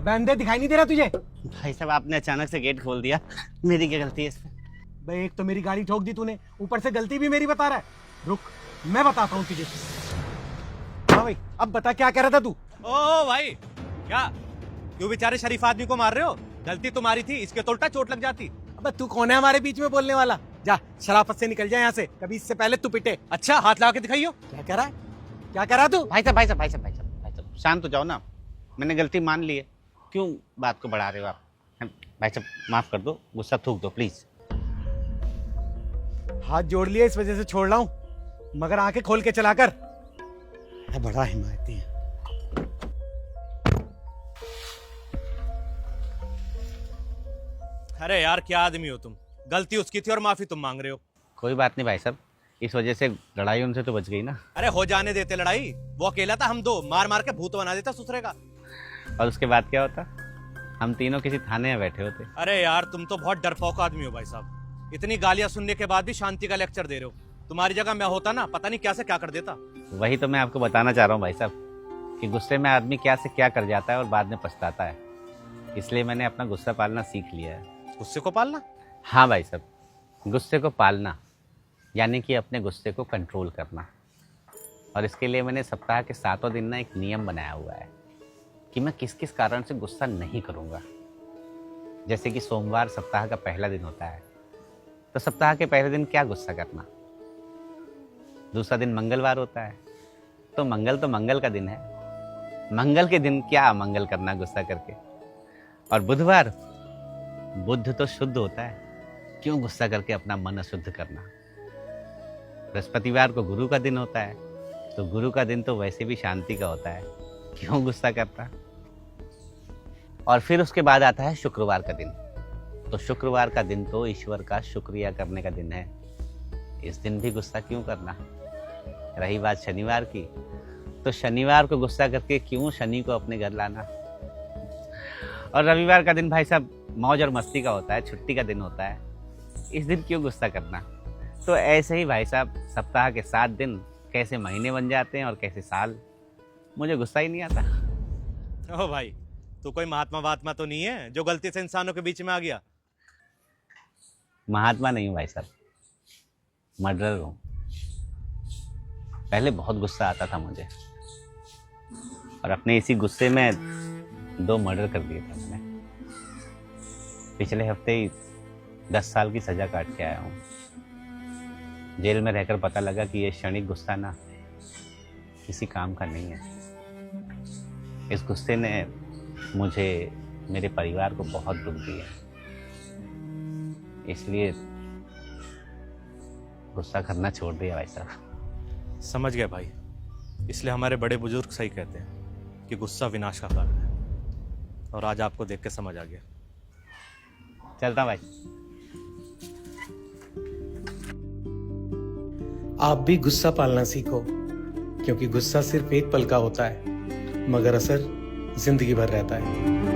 अबे अंधे दिखाई नहीं दे रहा तुझे? भाई साहब आपने अचानक से गेट खोल दिया, मेरी क्या गलती है इसमें? बे एक तो मेरी गाड़ी ठोक दी तूने, ऊपर से गलती भी मेरी बता रहा है। रुक मैं बताता हूँ तुझे। हाँ भाई अब बता क्या कह रहा था तू? ओ भाई क्या, क्यों बेचारे शरीफ आदमी को मार रहे हो? गलती तुम्हारी थी, इसके तो उल्टा चोट लग जाती। अबे तू कौन है हमारे बीच में बोलने वाला? जा शराफत से निकल जा यहाँ से, कभी इससे पहले तू पिटे। अच्छा हाथ लगा के दिखाइयो। क्या कह रहा है? क्या कह रहा तू? भाई साहब शांत हो जाओ ना, मैंने गलती मान ली है, क्यों बात को बढ़ा रहे हो आप? भाई साहब माफ कर दो, गुस्सा थूक दो प्लीज। हाथ जोड़ लिया इस वजह से छोड़ रहा हूँ, मगर आंखें खोल के चला कर। बड़ा हिमायती है। अरे यार क्या आदमी हो तुम, गलती उसकी थी और माफी तुम मांग रहे हो। कोई बात नहीं भाई साहब, इस वजह से लड़ाई उनसे तो बच गई ना। अरे हो जाने देते लड़ाई, वो अकेला था, हम दो मार मार के भूत बना देता ससुरे का। और उसके बाद क्या होता? हम तीनों किसी थाने में बैठे होते। अरे यार तुम तो बहुत डरपोक आदमी हो भाई साहब, इतनी गालियां सुनने के बाद भी शांति का लेक्चर दे रहे हो। तुम्हारी जगह मैं होता ना, पता नहीं क्या से क्या कर देता। वही तो मैं आपको बताना चाह रहा हूँ भाई साहब, कि गुस्से में आदमी क्या से क्या कर जाता है और बाद में पछताता है। इसलिए मैंने अपना गुस्सा पालना सीख लिया है। गुस्से को पालना? हाँ भाई साहब, गुस्से को पालना यानी कि अपने गुस्से को कंट्रोल करना। और इसके लिए मैंने सप्ताह के 7 दिन ना एक नियम बनाया हुआ है कि मैं किस किस कारण से गुस्सा नहीं करूँगा। जैसे कि सोमवार सप्ताह का पहला दिन होता है, तो सप्ताह के पहले दिन क्या गुस्सा करना। दूसरा दिन मंगलवार होता है, तो मंगल का दिन है, मंगल के दिन क्या अमंगल करना गुस्सा करके। और बुधवार, बुध तो शुद्ध होता है, क्यों गुस्सा करके अपना मन अशुद्ध करना। बृहस्पतिवार को गुरु का दिन होता है, तो गुरु का दिन तो वैसे भी शांति का होता है, क्यों गुस्सा करता। और फिर उसके बाद आता है शुक्रवार का दिन, तो शुक्रवार का दिन तो ईश्वर का शुक्रिया करने का दिन है, इस दिन भी गुस्सा क्यों करना। रही बात शनिवार की, तो शनिवार को गुस्सा करके क्यों शनि को अपने घर लाना। और रविवार का दिन भाई साहब मौज और मस्ती का होता है, छुट्टी का दिन होता है, इस दिन क्यों गुस्सा करना। तो ऐसे ही भाई साहब सप्ताह के 7 दिन कैसे महीने बन जाते हैं और कैसे साल, मुझे गुस्सा ही नहीं आता। ओ भाई तू कोई महात्मा वात्मा तो नहीं है जो गलती से इंसानों के बीच में आ गया? महात्मा नहीं हूँ भाई साहब, मर्डरर हूँ। पहले बहुत गुस्सा आता था मुझे, और अपने इसी गुस्से में 2 मर्डर कर दिए थे मैंने। पिछले हफ्ते ही 10 साल की सजा काट के आया हूँ। जेल में रहकर पता लगा कि ये क्षणिक गुस्सा ना किसी काम का नहीं है। इस गुस्से ने मुझे, मेरे परिवार को बहुत दुख दिया, इसलिए गुस्सा करना छोड़ दिया भाई साहब। समझ गया भाई, इसलिए हमारे बड़े बुजुर्ग सही कहते हैं कि गुस्सा विनाश का कारण है, और आज आपको देख के समझ आ गया। चलता भाई। आप भी गुस्सा पालना सीखो, क्योंकि गुस्सा सिर्फ एक पल का होता है, मगर असर जिंदगी भर रहता है।